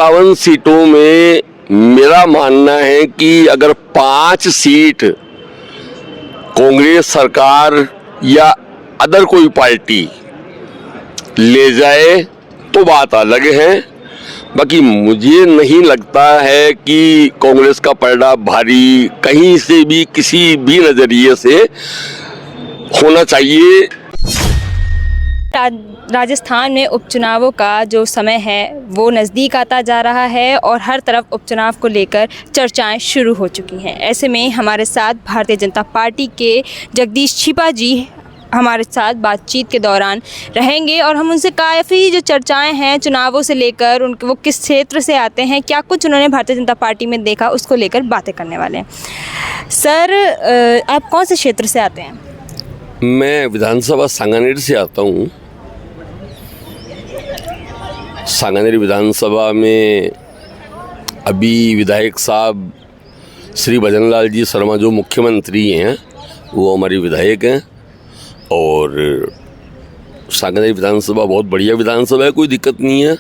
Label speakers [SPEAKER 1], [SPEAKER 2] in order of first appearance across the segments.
[SPEAKER 1] 57 सीटों में मेरा मानना है कि अगर 5 सीट कांग्रेस सरकार या अदर कोई पार्टी ले जाए तो बात अलग है। बाकी मुझे नहीं लगता है कि कांग्रेस का पलड़ा भारी कहीं से भी किसी भी नजरिए से होना चाहिए।
[SPEAKER 2] राजस्थान में उपचुनावों का जो समय है वो नज़दीक आता जा रहा है और हर तरफ उपचुनाव को लेकर चर्चाएं शुरू हो चुकी हैं। ऐसे में हमारे साथ भारतीय जनता पार्टी के जगदीश छिपा जी हमारे साथ बातचीत के दौरान रहेंगे और हम उनसे काफ़ी जो चर्चाएं हैं चुनावों से लेकर उनके वो किस क्षेत्र से आते हैं, क्या कुछ उन्होंने भारतीय जनता पार्टी में देखा, उसको लेकर बातें करने वाले हैं। सर, आप कौन से क्षेत्र से आते हैं?
[SPEAKER 1] मैं विधानसभा सांगानेर से आता हूँ। सांगानेर विधानसभा में अभी विधायक साहब श्री भजनलाल जी शर्मा जो मुख्यमंत्री हैं वो हमारे विधायक हैं और सांगानेर विधानसभा बहुत बढ़िया विधानसभा है, कोई दिक्कत नहीं है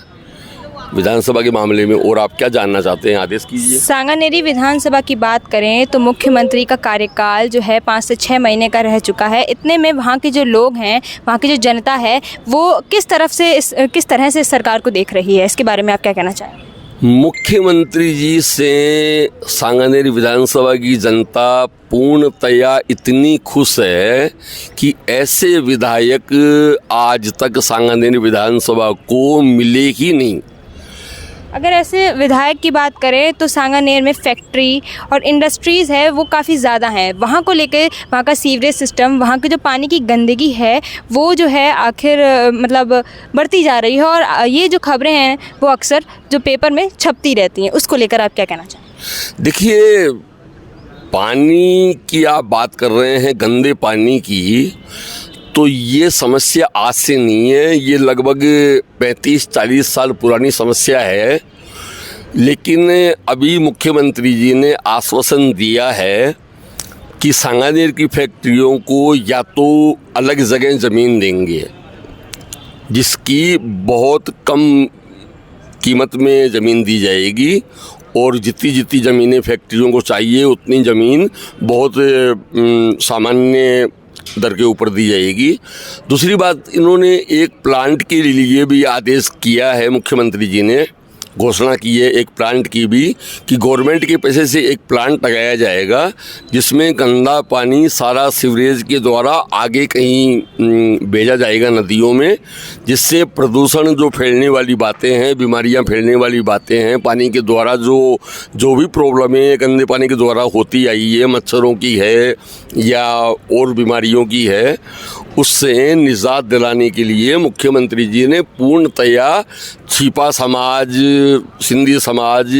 [SPEAKER 1] विधानसभा के मामले में। और आप क्या जानना चाहते हैं, आदेश कीजिए।
[SPEAKER 2] सांगानेरी विधानसभा की बात करें तो मुख्यमंत्री का कार्यकाल जो है 5 से 6 महीने का रह चुका है। इतने में वहाँ के जो लोग हैं, वहाँ की जो जनता है, वो किस तरह से इस सरकार को देख रही है, इसके बारे में आप क्या कहना चाहेंगे?
[SPEAKER 1] मुख्यमंत्री जी से सांगानेर विधानसभा की जनता पूर्णतया इतनी खुश है कि ऐसे विधायक आज तक सांगानेर विधानसभा को मिले ही नहीं।
[SPEAKER 2] अगर ऐसे विधायक की बात करें तो सांगानेर में फैक्ट्री और इंडस्ट्रीज़ है वो काफ़ी ज़्यादा हैं। वहाँ को लेकर वहाँ का सीवरेज सिस्टम, वहाँ के जो पानी की गंदगी है वो जो है आखिर मतलब बढ़ती जा रही है और ये जो खबरें हैं वो अक्सर जो पेपर में छपती रहती हैं, उसको लेकर आप क्या कहना चाहें?
[SPEAKER 1] देखिए, पानी की आप बात कर रहे हैं, गंदे पानी की, तो ये समस्या आज से नहीं है, ये लगभग 35-40 साल पुरानी समस्या है। लेकिन अभी मुख्यमंत्री जी ने आश्वासन दिया है कि सांगानेर की फैक्ट्रियों को या तो अलग जगह ज़मीन देंगे जिसकी बहुत कम कीमत में ज़मीन दी जाएगी और जितनी ज़मीनें फैक्ट्रियों को चाहिए उतनी ज़मीन बहुत सामान्य दर के ऊपर दी जाएगी। दूसरी बात, इन्होंने एक प्लांट के लिए भी आदेश किया है, मुख्यमंत्री जी ने घोषणा की है एक प्लांट की भी कि गवर्नमेंट के पैसे से एक प्लांट लगाया जाएगा जिसमें गंदा पानी सारा सीवरेज के द्वारा आगे कहीं भेजा जाएगा नदियों में, जिससे प्रदूषण जो फैलने वाली बातें हैं, बीमारियां फैलने वाली बातें हैं, पानी के द्वारा जो भी प्रॉब्लमें गंदे पानी के द्वारा होती आई है, मच्छरों की है या और बीमारियों की है, उससे निजात दिलाने के लिए मुख्यमंत्री जी ने पूर्णतया छिपा समाज, सिंधी समाज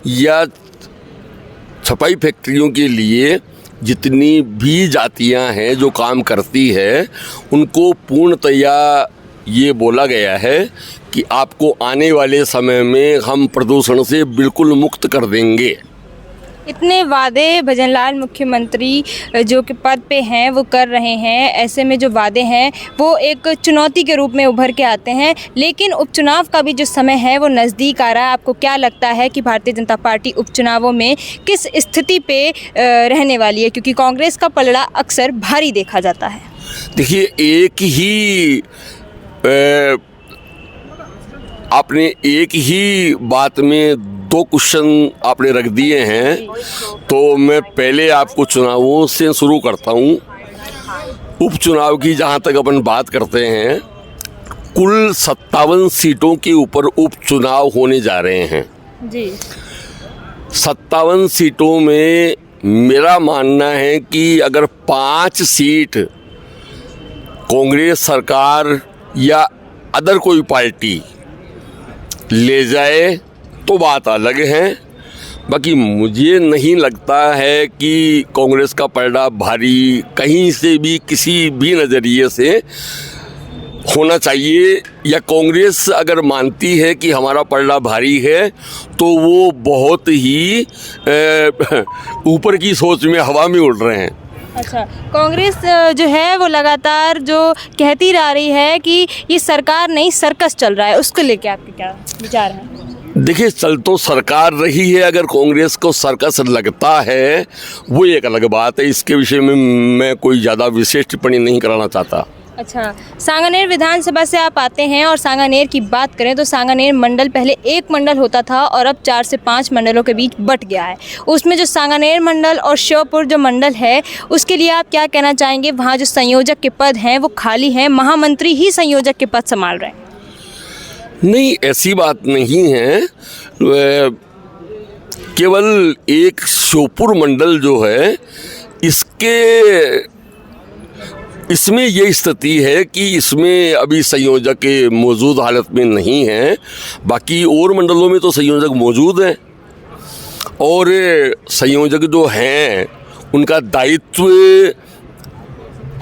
[SPEAKER 1] या छपाई फैक्ट्रियों के लिए जितनी भी जातियां हैं जो काम करती है उनको पूर्णतया ये बोला गया है कि आपको आने वाले समय में हम प्रदूषण से बिल्कुल मुक्त कर देंगे।
[SPEAKER 2] इतने वादे भजनलाल मुख्यमंत्री जो कि पद पे हैं वो कर रहे हैं, ऐसे में जो वादे हैं वो एक चुनौती के रूप में उभर के आते हैं। लेकिन उपचुनाव का भी जो समय है वो नज़दीक आ रहा है। आपको क्या लगता है कि भारतीय जनता पार्टी उपचुनावों में किस स्थिति पे रहने वाली है, क्योंकि कांग्रेस का पलड़ा अक्सर भारी देखा जाता है?
[SPEAKER 1] देखिए, आपने एक ही बात में 2 क्वेश्चन आपने रख दिए हैं, तो मैं पहले आपको चुनावों से शुरू करता हूँ। उपचुनाव की जहाँ तक अपन बात करते हैं, कुल 57 सीटों के ऊपर उपचुनाव होने जा रहे हैं
[SPEAKER 2] जी।
[SPEAKER 1] 57 सीटों में मेरा मानना है कि अगर 5 सीट कांग्रेस सरकार या अदर कोई पार्टी ले जाए तो बात अलग है। बाकी मुझे नहीं लगता है कि कांग्रेस का पलड़ा भारी कहीं से भी किसी भी नज़रिए से होना चाहिए, या कांग्रेस अगर मानती है कि हमारा पलड़ा भारी है तो वो बहुत ही ऊपर की सोच में हवा में उड़ रहे हैं।
[SPEAKER 2] अच्छा, कांग्रेस जो है वो लगातार जो कहती रह रही है कि ये सरकार नहीं सर्कस चल रहा है, उसको लेके आपके क्या विचार हैं?
[SPEAKER 1] देखिए, चल तो सरकार रही है, अगर कांग्रेस को सर्कस लगता है वो एक अलग बात है। इसके विषय में मैं कोई ज़्यादा विशेष टिप्पणी नहीं कराना चाहता।
[SPEAKER 2] अच्छा, सांगानेर विधानसभा से आप आते हैं और सांगानेर की बात करें तो सांगानेर मंडल पहले एक मंडल होता था और अब 4 से 5 मंडलों के बीच बट गया है। उसमें जो सांगानेर मंडल और श्योपुर जो मंडल है उसके लिए आप क्या कहना चाहेंगे? वहाँ जो संयोजक के पद हैं वो खाली हैं, महामंत्री ही संयोजक के पद संभाल रहे हैं।
[SPEAKER 1] नहीं, ऐसी बात नहीं है। केवल एक श्योपुर मंडल जो है इसमें ये स्थिति है कि इसमें अभी संयोजक मौजूद हालत में नहीं है। बाकी और मंडलों में तो संयोजक मौजूद हैं और संयोजक जो हैं उनका दायित्व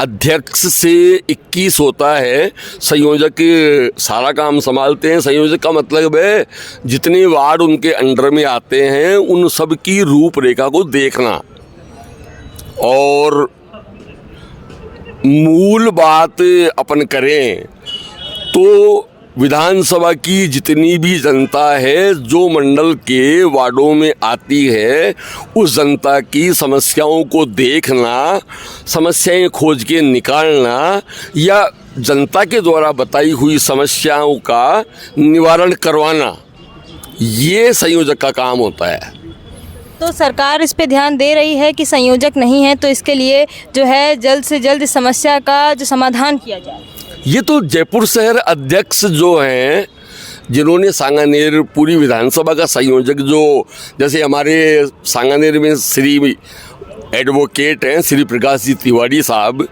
[SPEAKER 1] अध्यक्ष से 21 होता है। संयोजक सारा काम संभालते हैं। संयोजक का मतलब है जितने वार्ड उनके अंडर में आते हैं उन सब की रूपरेखा को देखना। और मूल बात अपन करें तो विधानसभा की जितनी भी जनता है जो मंडल के वार्डों में आती है उस जनता की समस्याओं को देखना, समस्याएं खोज के निकालना या जनता के द्वारा बताई हुई समस्याओं का निवारण करवाना, ये संयोजक का काम होता है।
[SPEAKER 2] तो सरकार इस पे ध्यान दे रही है कि संयोजक नहीं है तो इसके लिए जो है जल्द से जल्द इस समस्या का जो समाधान किया जाए।
[SPEAKER 1] ये तो जयपुर शहर अध्यक्ष जो हैं जिन्होंने सांगानेर पूरी विधानसभा का संयोजक, जो जैसे हमारे सांगानेर में श्री एडवोकेट हैं श्री प्रकाश जी तिवारी साहब,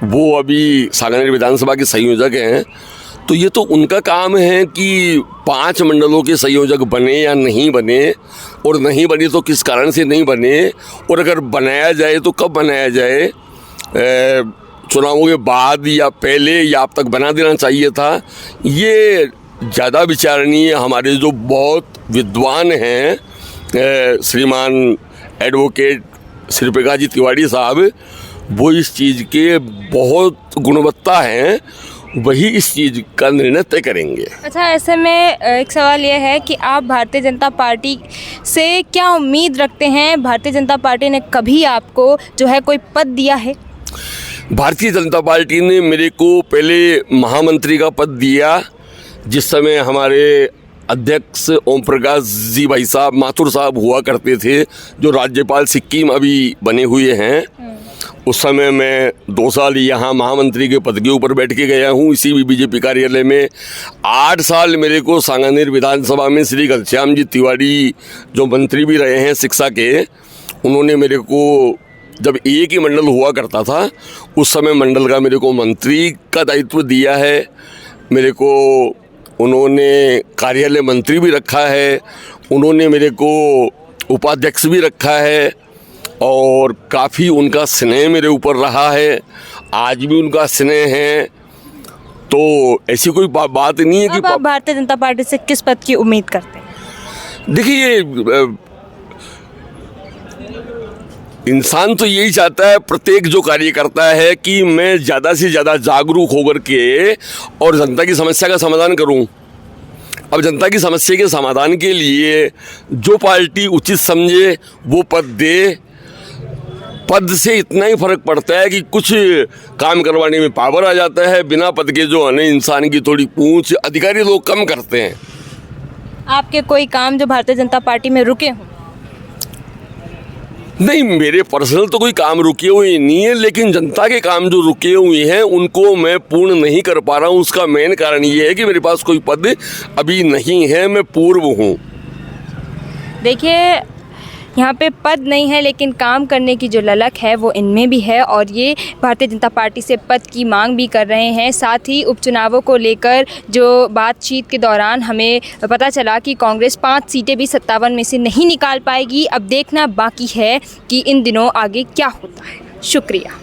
[SPEAKER 1] वो अभी सांगानेर विधानसभा के संयोजक हैं। तो ये तो उनका काम है कि 5 मंडलों के संयोजक बने या नहीं बने, और नहीं बने तो किस कारण से नहीं बने, और अगर बनाया जाए तो कब बनाया जाए, चुनावों के बाद या पहले या अब तक बना देना चाहिए था। ये ज़्यादा विचारणीय हमारे जो बहुत विद्वान हैं श्रीमान एडवोकेट श्री प्रकाश जी तिवारी साहब, वो इस चीज़ के बहुत गुणवत्ता हैं, वही इस चीज़ का निर्णय तय करेंगे।
[SPEAKER 2] अच्छा, ऐसे में एक सवाल यह है कि आप भारतीय जनता पार्टी से क्या उम्मीद रखते हैं? भारतीय जनता पार्टी ने कभी आपको जो है कोई पद दिया है?
[SPEAKER 1] भारतीय जनता पार्टी ने मेरे को पहले महामंत्री का पद दिया, जिस समय हमारे अध्यक्ष ओम प्रकाश जी भाई साहब माथुर साहब हुआ करते थे, जो राज्यपाल सिक्किम अभी बने हुए हैं। उस समय मैं 2 साल यहाँ महामंत्री के पद के ऊपर बैठ के गया हूँ इसी भी बीजेपी कार्यालय में। 8 साल मेरे को सांगानेर विधानसभा में श्री घनश्याम जी तिवारी जो मंत्री भी रहे हैं शिक्षा के, उन्होंने मेरे को, जब एक ही मंडल हुआ करता था उस समय मंडल का मेरे को मंत्री का दायित्व दिया है। मेरे को उन्होंने कार्यालय मंत्री भी रखा है, उन्होंने मेरे को उपाध्यक्ष भी रखा है और काफ़ी उनका स्नेह मेरे ऊपर रहा है, आज भी उनका स्नेह है। तो ऐसी कोई बात नहीं है कि
[SPEAKER 2] आप भारतीय जनता पार्टी से किस पद की उम्मीद करते हैं?
[SPEAKER 1] देखिए, इंसान तो यही चाहता है, प्रत्येक जो कार्य करता है, कि मैं ज़्यादा से ज़्यादा जागरूक होकर के और जनता की समस्या का समाधान करूं। अब जनता की समस्या के समाधान के लिए जो पार्टी उचित समझे वो पद दे। पद से इतना ही फर्क पड़ता है कि कुछ काम करवाने में पावर आ जाता है, बिना पद के जो है इंसान की थोड़ी पूंछ अधिकारी लोग कम करते हैं।
[SPEAKER 2] आपके कोई काम जो भारतीय जनता पार्टी में रुके हों?
[SPEAKER 1] नहीं, मेरे पर्सनल तो कोई काम रुके हुए नहीं है, लेकिन जनता के काम जो रुके हुए हैं उनको मैं पूर्ण नहीं कर पा रहा हूँ। उसका मेन कारण ये है कि मेरे पास कोई पद अभी नहीं है, मैं पूर्व हूँ।
[SPEAKER 2] देखिए, यहाँ पे पद नहीं है लेकिन काम करने की जो ललक है वो इनमें भी है और ये भारतीय जनता पार्टी से पद की मांग भी कर रहे हैं। साथ ही उपचुनावों को लेकर जो बातचीत के दौरान हमें पता चला कि कांग्रेस 5 सीटें भी 57 में से नहीं निकाल पाएगी। अब देखना बाकी है कि इन दिनों आगे क्या होता है। शुक्रिया।